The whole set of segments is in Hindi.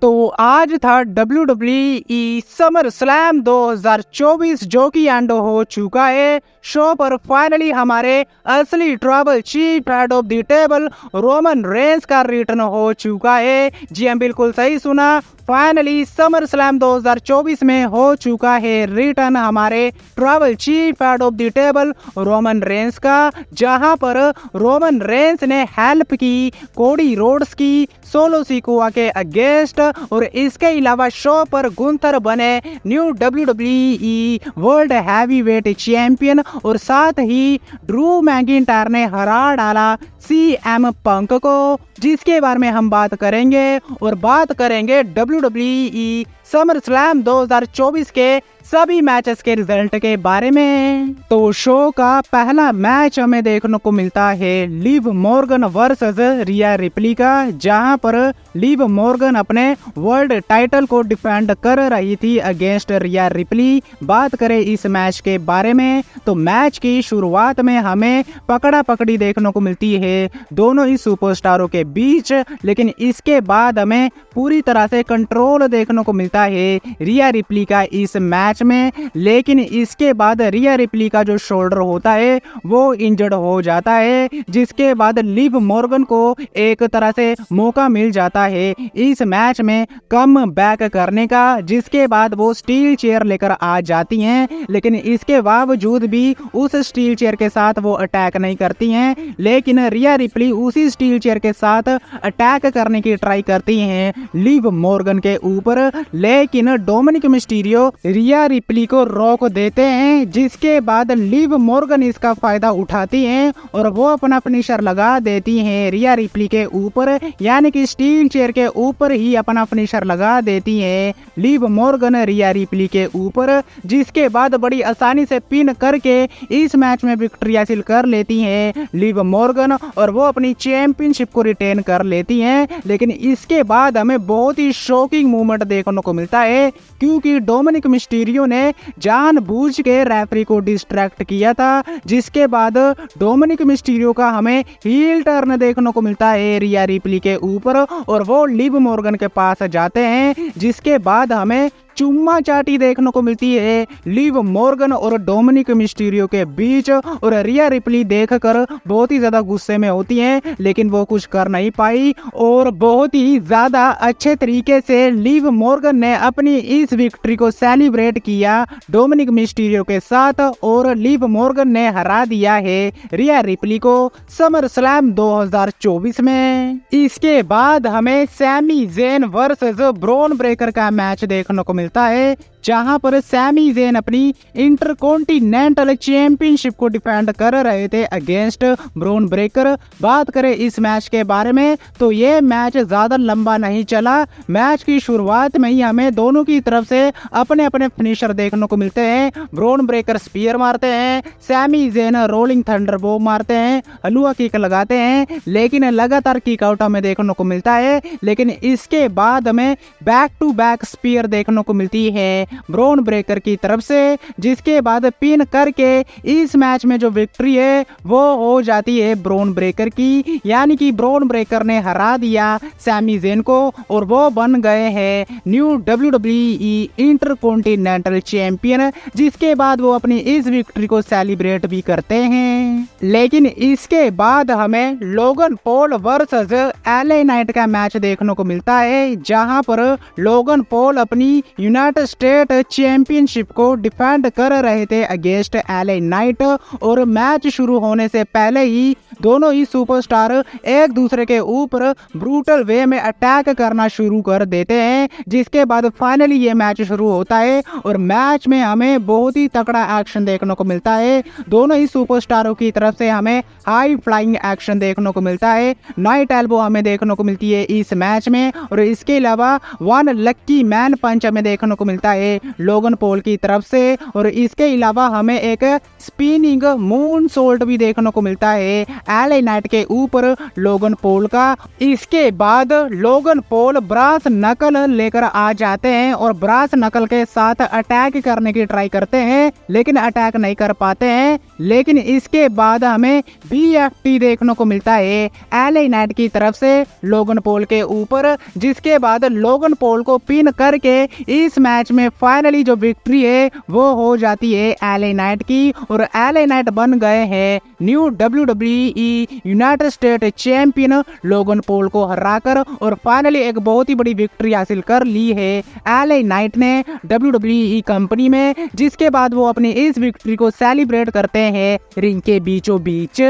तो आज था WWE समर स्लैम 2024 जो कि एंड हो चुका है। शो पर फाइनली हमारे असली tribal chief head of the table Roman Reigns का रिटर्न हो चुका है। जी हम बिल्कुल सही सुना, फाइनली समर स्लैम 2024 में हो चुका है रिटर्न हमारे tribal chief head of the table Roman Reigns का, जहां पर रोमन रेंस ने हेल्प की कोडी रोड्स की सोलो सिकोआ के अगेंस्ट, और इसके अलावा शो पर गुंथर बने new WWE world heavyweight champion, और साथ ही ड्रू मैकिंटायर ने हरा डाला CM पंक को, जिसके बारे में हम बात करेंगे। और बात करेंगे WWE समर स्लैम 2024 के सभी मैचेस के रिजल्ट के बारे में। तो शो का पहला मैच हमें देखने को मिलता है लिव मॉर्गन वर्सेस रिया रिप्ली का, जहां पर लिव मॉर्गन अपने वर्ल्ड टाइटल को डिफेंड कर रही थी अगेंस्ट रिया रिप्ली। बात करें इस मैच के बारे में तो मैच की शुरुआत में हमें पकड़ा पकड़ी देखने को मिलती है दोनों ही सुपरस्टारों के बीच, लेकिन इसके बाद हमें पूरी तरह से कंट्रोल देखने को मिलता है रिया रिप्ली का इस मैच में। लेकिन इसके बाद रिया रिप्ली का जो शोल्डर होता है वो इंजर्ड हो जाता है, जिसके बाद लिव मॉर्गन को एक तरह से मौका मिल जाता है इस मैच में कम बैक करने का, जिसके बाद वो स्टील चेयर लेकर आ जाती हैं। लेकिन इसके बावजूद भी उस स्टील चेयर के साथ वो अटैक नहीं करती हैं, लेकिन रिया रिप्ली उसी स्टील चेयर के साथ अटैक करने की ट्राई करती हैं लिव मॉर्गन के ऊपर, लेकिन डोमिनिक मिस्टीरियो रिया रिप्ली को रोक देते हैं, जिसके बाद लिव मॉर्गन इसका फायदा उठाती हैं और वो अपना फिनिशर लगा देती हैं रिया रिप्ली के ऊपर, यानी कि स्टील चेयर के ऊपर ही अपना फिनिशर लगा देती हैं लिव मॉर्गन रिया रिप्ली के ऊपर, जिसके बाद बड़ी आसानी से पिन करके इस मैच में विक्ट्री हासिल कर लेती हैं लिव मॉर्गन, और वो अपनी चैंपियनशिप को रिटेन कर लेती हैं। लेकिन इसके बाद हमें बहुत ही शॉकिंग मूवमेंट देखने को मिलता है, क्योंकि डोमिनिक मिस्टीरियो ने जानबूझ के रेफरी को डिस्ट्रैक्ट किया था, जिसके बाद डोमिनिक मिस्टीरियो का हमें हील टर्न देखने को मिलता है रिया रिप्ली के ऊपर, और वो लिव मॉर्गन के पास जाते हैं, जिसके बाद हमें चुम्मा चाटी देखने को मिलती है लिव मॉर्गन और डोमिनिक मिस्टीरियो के बीच, और रिया रिप्ली देखकर बहुत ही ज्यादा गुस्से में होती हैं, लेकिन वो कुछ कर नहीं पाई, और बहुत ही ज्यादा अच्छे तरीके से लिव मॉर्गन ने अपनी इस विक्ट्री को सेलिब्रेट किया डोमिनिक मिस्टीरियो के साथ, और लिव मॉर्गन ने हरा दिया है रिया रिप्ली को समर स्लैम 2024 में। इसके बाद हमें Sami Zayn versus Bron Breakker का मैच देखने को मिलता है, जहां पर सैमी ज़ेन अपनी इंटरकॉन्टिनेंटल चैंपियनशिप को डिफेंड कर रहे थे अगेंस्ट ब्रॉन ब्रेकर। बात करें इस मैच के बारे में तो ये मैच ज्यादा लंबा नहीं चला। मैच की शुरुआत में ही हमें दोनों की तरफ से अपने अपने फिनिशर देखने को मिलते हैं। ब्रॉन ब्रेकर स्पीयर मारते हैं, Sami Zayn rolling thunder bomb मारते हैं, हलुआ किक लगाते हैं, लेकिन लगातार किक आउट हमें देखने को मिलता है। लेकिन इसके बाद हमें बैक टू बैक स्पीयर देखने को मिलती है ब्रॉन ब्रेकर की तरफ से, जिसके बाद पिन करके इस मैच में जो विक्ट्री है वो हो जाती है ब्रॉन ब्रेकर की, यानी कि ब्रॉन ब्रेकर ने हरा दिया सैमी ज़ेन को, और वो बन गए हैं न्यू WWE इंटरकॉन्टिनेंटल चैंपियन, जिसके बाद वो अपनी इस विक्ट्री को सेलिब्रेट भी करते हैं। लेकिन इसके बाद हमें Logan Paul versus LA night का मैच देखने को मिलता है, जहां पर लोगन पॉल अपनी यूनाइटेड स्टेट चैंपियनशिप को डिफेंड कर रहे थे अगेंस्ट LA नाइट, और मैच शुरू होने से पहले ही दोनों ही सुपरस्टार एक दूसरे के ऊपर ब्रूटल वे में अटैक करना शुरू कर देते हैं, जिसके बाद फाइनली ये मैच शुरू होता है, और मैच में हमें बहुत ही तगड़ा एक्शन देखने को मिलता है। दोनों ही सुपरस्टारों की तरफ से हमें हाई फ्लाइंग एक्शन देखने को मिलता है, नाइट एल्बो हमें देखने को मिलती है इस मैच में, और इसके अलावा वन लक्की मैन पंच हमें देखने को मिलता है लोगन पॉल की तरफ से। और इसके अलावा हमें एक स्पिनिंग मून सोल्ट भी देखने को मिलता है एलए नाइट के ऊपर लोगन पॉल का। इसके बाद लोगन पॉल ब्रास नकल लेकर आ जाते हैं और ब्रास नकल के साथ अटैक करने की ट्राई करते हैं, लेकिन अटैक नहीं कर पाते हैं। लेकिन इसके बाद हमें BFT देखने को मिलता है एलए नाइट की तरफ से लोगन पॉल के ऊपर, जिसके बाद लोगन पॉल को पिन करके इस मैच में फाइनली जो विक्ट्री है वो हो जाती है एलए नाइट की। और एलए नाइट बन गए हैं new WWE United state champion Logan Paul को हराकर, और फाइनली एक बहुत ही बड़ी विक्ट्री हासिल कर ली है एलए नाइट ने WWE कंपनी में। जिसके बाद वो अपनी इस विक्ट्री को सेलिब्रेट करते हैं रिंग के बीचों बीच।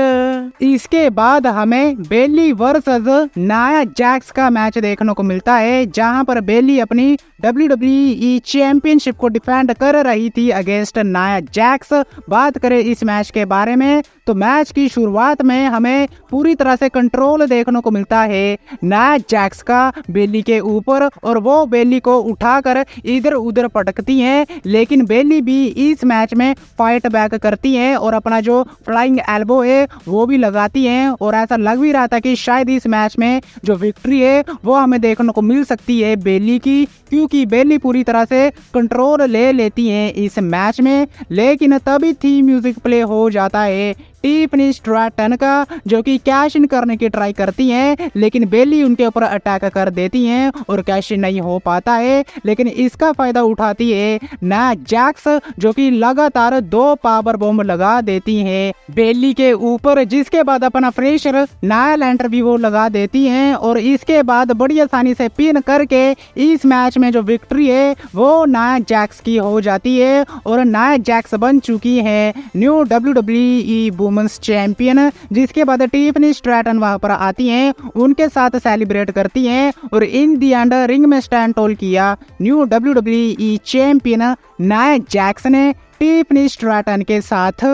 इसके बाद हमें बेली वर्सेस नाया जैक्स का मैच देखने को मिलता है, जहां पर बेली अपनी WWE चैंपियनशिप को डिफेंड कर रही थी अगेंस्ट नाया जैक्स। बात करें इस मैच के बारे में तो मैच की शुरुआत में हमें पूरी तरह से कंट्रोल देखने को मिलता है नाया जैक्स का बेली के ऊपर, और वो बेली को उठाकर इधर उधर पटकती हैं। लेकिन बेली भी इस मैच में फाइट बैक करती हैं और अपना जो फ्लाइंग एल्बो है वो भी लगाती हैं, और ऐसा लग भी रहा था कि शायद इस मैच में जो विक्ट्री है वो हमें देखने को मिल सकती है बेली की, क्योंकि बेली पूरी तरह से कंट्रोल ले लेती हैं इस मैच में। लेकिन तभी थीम म्यूजिक प्ले हो जाता है टिफनी स्ट्रैटन का, जो कि कैश इन करने की ट्राई करती हैं, लेकिन बेली उनके ऊपर अटैक कर देती हैं और कैश इन नहीं हो पाता है। लेकिन इसका फायदा उठाती है नाया जैक्स, जो कि लगातार 2 पावर बॉम्ब लगा देती हैं बेली के ऊपर, जिसके बाद अपना फ्रेशर नाया लैंडर भी वो लगा देती हैं। और इसके बाद बड़ी आसानी से पिन करके इस मैच में जो विक्ट्री है वो नाया जैक्स की हो जाती है, और नाया जैक्स बन चुकी है न्यू WWE वुमेन्स चैंपियन। जिसके बाद टिफनी स्ट्रैटन वहां पर आती हैं, उनके साथ सेलिब्रेट करती हैं, और इन दी एंड रिंग में स्टैंड टोल किया new WWE champion Nia Jax ने टिफनी स्ट्रैटन के साथ।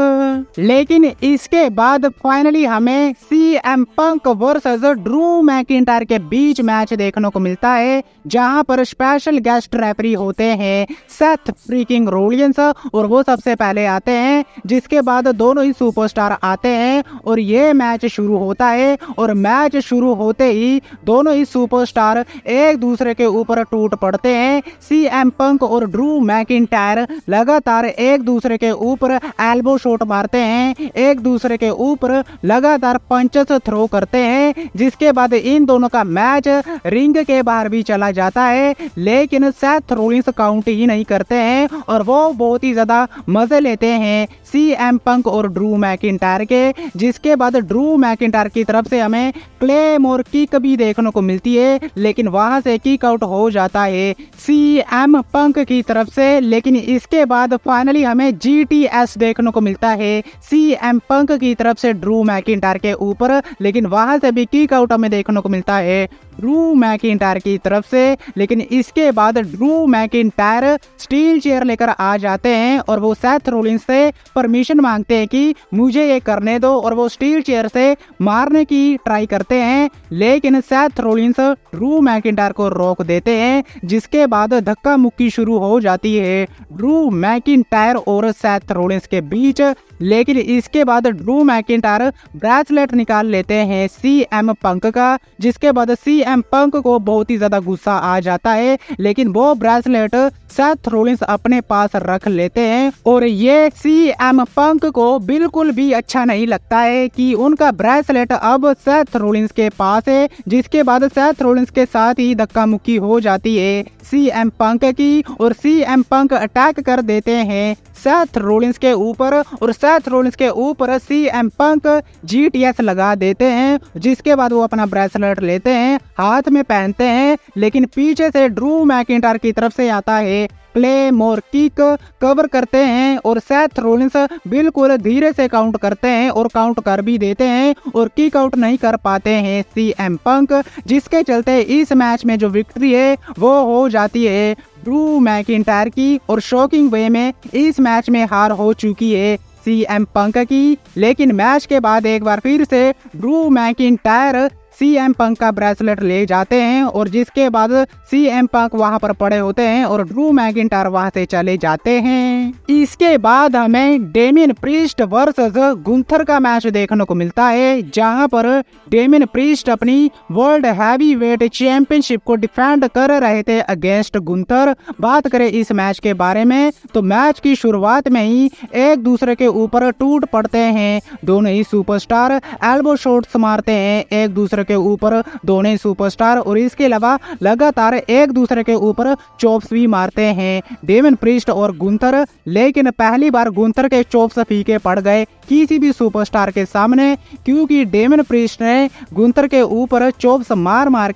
लेकिन इसके बाद फाइनली हमें CM पंक वर्सेस ड्रू मैकिंटायर के बीच मैच देखने को मिलता है, जहां पर स्पेशल गेस्ट रेफरी होते हैं सेथ फ्रीकिंग रोलिंस, और वो सबसे पहले आते हैं। जिसके बाद दोनों ही सुपरस्टार आते हैं और ये मैच शुरू होता है, और मैच शुरू होते ही दोनों ही सुपरस्टार एक दूसरे के ऊपर टूट पड़ते हैं। CM पंक और ड्रू मैकिंटायर लगातार एक दूसरे के ऊपर एल्बो शॉट मारते हैं, एक दूसरे के ऊपर लगातार पंचेस थ्रो करते हैं। जिसके बाद इन दोनों का मैच रिंग के बाहर भी चला जाता है, लेकिन सेथ रोलिंस काउंट ही नहीं करते हैं, और वो बहुत ही ज्यादा मजे लेते हैं CM पंक और ड्रू मैकिंटायर के। जिसके बाद ड्रू मैकिंटायर की तरफ से हमें क्लेमोर किक भी देखने को मिलती है, लेकिन वहां से किक आउट हो जाता है CM पंक की तरफ से। लेकिन इसके बाद फाइनली हमें GTS देखने को मिलता है CM पंक की तरफ से ड्रू मैकिंटायर के ऊपर, लेकिन वहां से भी किक आउट हमें देखने को मिलता है ड्रू मैकिंटायर की तरफ से। लेकिन इसके बाद ड्रू मैकिंटायर स्टील चेयर लेकर आ जाते हैं, और वो सेथ रोलिंस से परमिशन मांगते हैं कि मुझे ये करने दो, और वो स्टील चेयर से मारने की ट्राई करते हैं। लेकिन सेथ रोलिंस ड्रू मैकिंटायर को रोक देते हैं, जिसके बाद धक्का मुक्की शुरू हो जाती है ड्रू मैकिंटायर और सेथ रोलिंस के बीच। लेकिन इसके बाद ड्रू मैकिंटायर ब्रेसलेट निकाल लेते हैं CM पंक का, जिसके बाद CM पंक को बहुत ही ज्यादा गुस्सा आ जाता है, लेकिन वो ब्रेसलेट सेथ रोलिंस अपने पास रख लेते हैं। और ये CM पंक को बिल्कुल भी अच्छा नहीं लगता है कि उनका ब्रेसलेट अब सेथ रोलिंस के पास है। जिसके बाद सेथ रोलिंस के साथ ही धक्का मुक्की हो जाती है CM पंक की, और CM पंक अटैक कर देते हैं सेथ रोलिंस के ऊपर, और सेथ रोलिंस के ऊपर CM पंक GTS लगा देते हैं। जिसके बाद वो अपना ब्रेसलेट लेते हैं, हाथ में पहनते हैं, लेकिन पीछे से ड्रू मैकिंटायर की तरफ से आता है क्लेमोर किक, कवर करते हैं, और सेथ रोलिंस बिल्कुल धीरे से काउंट करते हैं और काउंट कर भी देते हैं, और किक आउट नहीं कर पाते हैं CM पंक, जिसके चलते इस मैच में जो विक्ट्री है वो हो जाती है ड्रू मैकिंटायर की, और शॉकिंग वे में इस मैच में हार हो चुकी है CM पंक की। लेकिन मैच के बाद एक बार फिर से ड्रू मैकिंटायर CM पंक का ब्रेसलेट ले जाते हैं और जिसके बाद CM पंक वहां पर पड़े होते हैं और ड्रू मैकिंटायर वहां से चले जाते हैं। इसके बाद हमें डेमियन प्रीस्ट वर्सेस गुंथर का मैच देखने को मिलता है, जहां पर डेमियन प्रीस्ट अपनी वर्ल्ड हैवीवेट चैंपियनशिप को डिफेंड कर रहे थे अगेंस्ट गुंथर। बात करें इस मैच के बारे में तो मैच की शुरुआत में ही एक दूसरे के ऊपर टूट पड़ते हैं। दोनों ही सुपरस्टार एल्बो शॉट्स मारते हैं एक दूसरे के ऊपर, दोनों ही सुपरस्टार, और इसके अलावा लगातार एक दूसरे के ऊपर चॉप्स भी मारते हैं डेमियन प्रीस्ट और गुंथर। लेकिन पहली बार गुंथर के चॉप्स फीके पड़ गए किसी भी सुपरस्टार के सामने, क्योंकि डेमियन प्रीस्ट ने गुंथर के ऊपर चॉप्स मार मार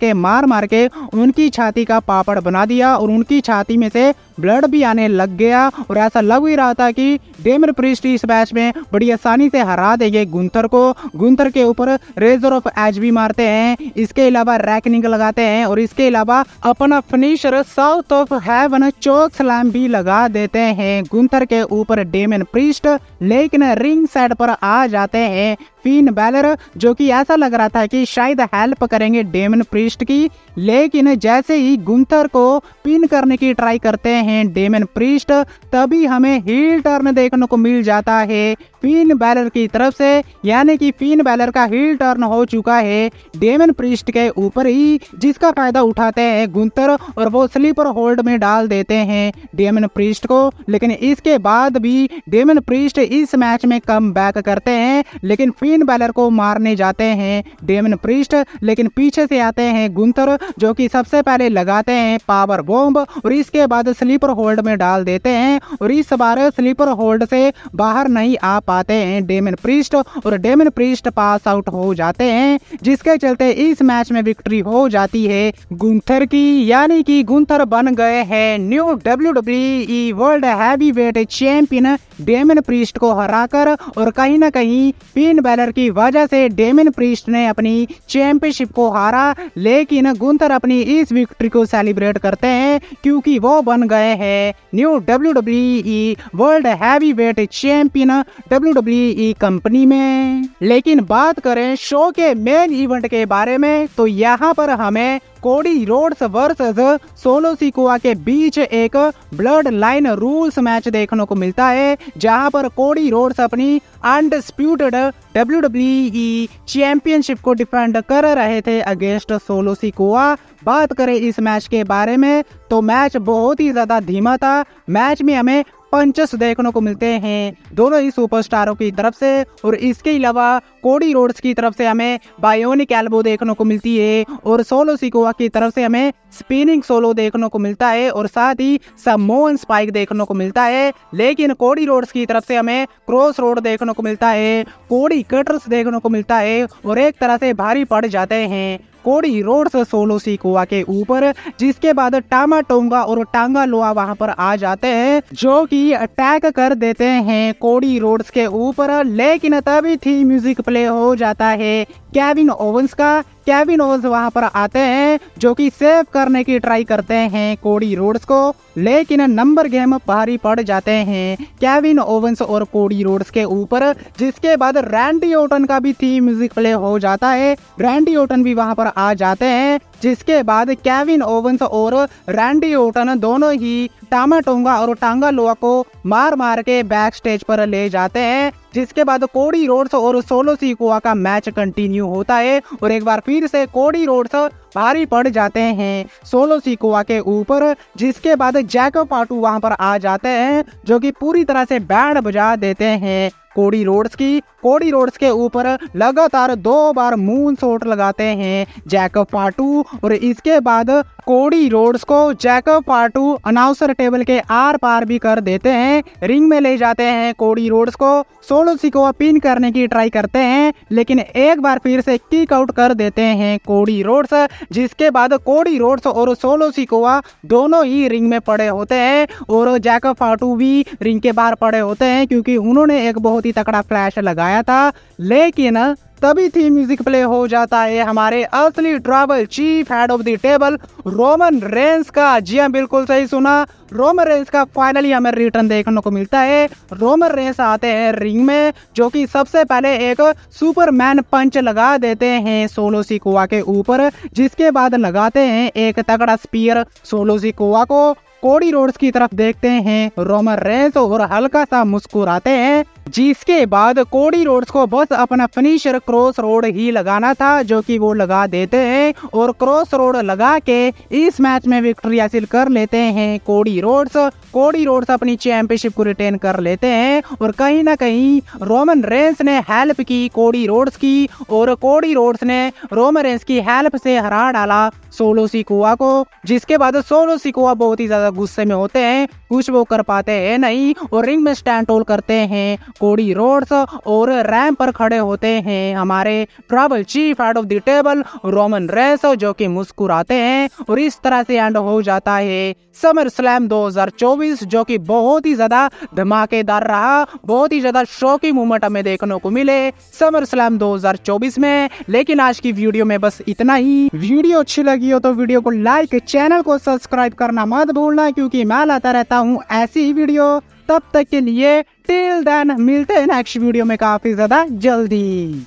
के उनकी छाती का पापड़ बना दिया और उनकी छाती में से ब्लड भी आने लग गया। और ऐसा लग ही रहा था कि डेमियन प्रीस्ट इस मैच में बड़ी आसानी से हरा देंगे गुंथर को। गुंथर के ऊपर रेजर ऑफ एज भी मारते हैं, इसके अलावा रैकनिंग लगाते हैं और इसके अलावा अपना finisher South of Heaven chokeslam भी लगा देते हैं गुंथर के ऊपर डेमियन प्रीस्ट। लेकिन रिंग साइड पर आ जाते हैं फिन बैलर, जो कि ऐसा लग रहा था कि शायद हेल्प करेंगे डेमियन प्रीस्ट की। लेकिन जैसे ही गुंथर को पिन करने की ट्राई करते हैं डेमियन प्रीस्ट, तभी हमें हील टर्न देखने को मिल जाता है फिन बैलर की तरफ से, यानी कि फिन बैलर का हील टर्न हो चुका है डेमियन प्रीस्ट के ऊपर ही, जिसका फायदा उठाते हैं गुंथर और वो स्लीपर होल्ड में डाल देते हैं डेमियन प्रीस्ट को। लेकिन इसके बाद भी डेमियन प्रीस्ट इस मैच में कम बैक करते हैं, लेकिन फिन बैलर को मारने जाते हैं डेमियन प्रीस्ट। लेकिन पीछे से आते हैं गुंथर, जो कि सबसे पहले लगाते हैं पावर बॉम्ब और इसके बाद स्लीपर होल्ड में डाल देते हैं और इस बार स्लीपर होल्ड से बाहर नहीं आ पाते हैं डेमियन प्रीस्ट और डेमियन प्रीस्ट पास आउट हो जाते हैं, जिसके चलते इस मैच में विक्ट्री हो जाती है गुंथर की। यानी कि गुंथर बन गए हैं new WWE world heavyweight champion Damien priest को हराकर। और कहीं ना कहीं फिन बैलर की वजह से डेमियन प्रीस्ट ने अपनी चैंपियनशिप को हारा, लेकिन गुंथर अपनी इस विक्ट्री को सेलिब्रेट करते हैं क्योंकि वो बन गए हैं new WWE world heavyweight champion WWE company में। लेकिन बात करें शो के मेन इवेंट के बारे में तो यहाँ पर हमें Cody Rhodes versus solo Sikoa के बीच एक ब्लड लाइन रूल्स मैच देखने को मिलता है, जहां पर कोडी रोड्स अपनी अनडिस्प्यूटेड WWE चैंपियनशिप को डिफेंड कर रहे थे अगेंस्ट सोलो सिकोआ। बात करें इस मैच के बारे में तो मैच बहुत ही ज्यादा धीमा था। मैच में हमें पंचेस देखने को मिलते हैं दोनों ही सुपरस्टारों की तरफ से, और इसके अलावा कोडी रोड्स की तरफ से हमें बायोनिक एल्बो देखने को मिलती है और सोलो सिकोआ की तरफ से हमें स्पिनिंग सोलो देखने को मिलता है और साथ ही समोन स्पाइक देखने को मिलता है। लेकिन कोडी रोड्स की तरफ से हमें क्रॉस रोड देखने को मिलता है, कोडी कटर्स देखने को मिलता है और एक तरह से भारी पड़ जाते हैं कोडी रोड्स सोलो सिकोआ के ऊपर। जिसके बाद टामा टोंगा और टांगा लोआ वहां पर आ जाते हैं, जो कि अटैक कर देते हैं कोडी रोड्स के ऊपर। लेकिन तभी थी म्यूजिक प्ले हो जाता है केविन ओवेंस का। केविन ओवेंस वहां पर आते हैं, जो कि सेव करने की ट्राई करते हैं कोडी रोड्स को, लेकिन नंबर गेम भारी पड़ जाते हैं केविन ओवेंस और कोडी रोड्स के ऊपर। जिसके बाद रैंडी ऑर्टन का भी थीम म्यूजिक प्ले हो जाता है, रैंडी ऑर्टन भी वहां पर आ जाते हैं। जिसके बाद केविन ओवेंस और रैंडी ऑर्टन दोनों ही टामा टोंगा और टांगा लोआ को मार मार के बैक स्टेज पर ले जाते हैं। जिसके बाद कोडी रोड्स और सोलो सिकोआ का मैच कंटिन्यू होता है और एक बार फिर से कोडी रोड्स भारी पड़ जाते हैं सोलो सिकोआ के ऊपर। जिसके बाद जैको पाटू वहां पर आ जाते हैं, जो कि पूरी तरह से बैंड बजा देते हैं कोडी रोड्स की। कोडी रोड्स के ऊपर लगातार 2 बार मून शॉट लगाते हैं जैकब पाटू और इसके बाद कोडी रोड्स को जैकब पाटू अनाउंसर टेबल के आर पार भी कर देते हैं। रिंग में ले जाते हैं कोडी रोड्स को, सोलो सिकोआ पिन करने की ट्राई करते हैं, लेकिन एक बार फिर से किक आउट कर देते हैं कोडी रोड्स। जिसके बाद कोडी रोड्स और सोलो सिकोआ दोनों ही रिंग में पड़े होते हैं और जैकब पाटू भी रिंग के बाहर पड़े होते हैं, क्योंकि उन्होंने एक बहुत ही तगड़ा फ्लैश लगाया था। लेकिन तभी थीम म्यूजिक प्ले हो जाता है हमारे असली tribal chief head of the table Roman Reigns का। जी हाँ, बिल्कुल सही सुना, रोमन रेंस का फाइनली हमें रिटर्न देखने को मिलता है। रोमन रेंस आते हैं रिंग में, जो कि सबसे पहले एक सुपरमैन पंच लगा देते हैं सोलो सिकोआ के ऊपर, जिसके बाद लगाते हैं एक तगड़ा स्पीयर सोलो सिकोआ को। कोडी रोड्स की तरफ देखते हैं रोमन रेंस और हल्का सा मुस्कुराते हैं, जिसके बाद कोडी रोड्स को बस अपना फिनिशर क्रॉस रोड ही लगाना था, जो कि वो लगा देते हैं और क्रॉस रोड लगा के इस मैच में विक्ट्री हासिल कर लेते हैं कोडी रोड्स। कोडी रोड्स अपनी चैंपियनशिप को रिटेन कर लेते हैं और कहीं ना कहीं रोमन रेंस ने हेल्प की कोडी रोड्स की और कोडी रोड्स ने रोमन रेंस की हेल्प से हरा डाला सोलो सिकोआ को, जिसके बाद सोलो सिकोआ बहुत ही ज्यादा गुस्से में होते हैं, कुछ वो कर पाते हैं नहीं और रिंग में स्टैंड होल्ड करते हैं कोडी रोड्स और रैंप पर खड़े होते हैं हमारे tribal chief head of the table Roman Reigns, जो कि मुस्कुराते हैं और इस तरह से एंड हो जाता है समर स्लैम 2024, जो कि बहुत ही ज्यादा धमाकेदार रहा, बहुत ही ज्यादा शॉकिंग मूवमेंट हमें देखने को मिले समर स्लैम 2024 में। लेकिन आज की वीडियो में बस इतना ही। वीडियो अच्छी लगी हो तो वीडियो को लाइक, चैनल को सब्सक्राइब करना मत भूलना, क्योंकि मैं लाता रहता हूँ ऐसी ही वीडियो। तब तक के लिए टिल देन मिलते हैं नेक्स्ट वीडियो में काफी ज्यादा जल्दी।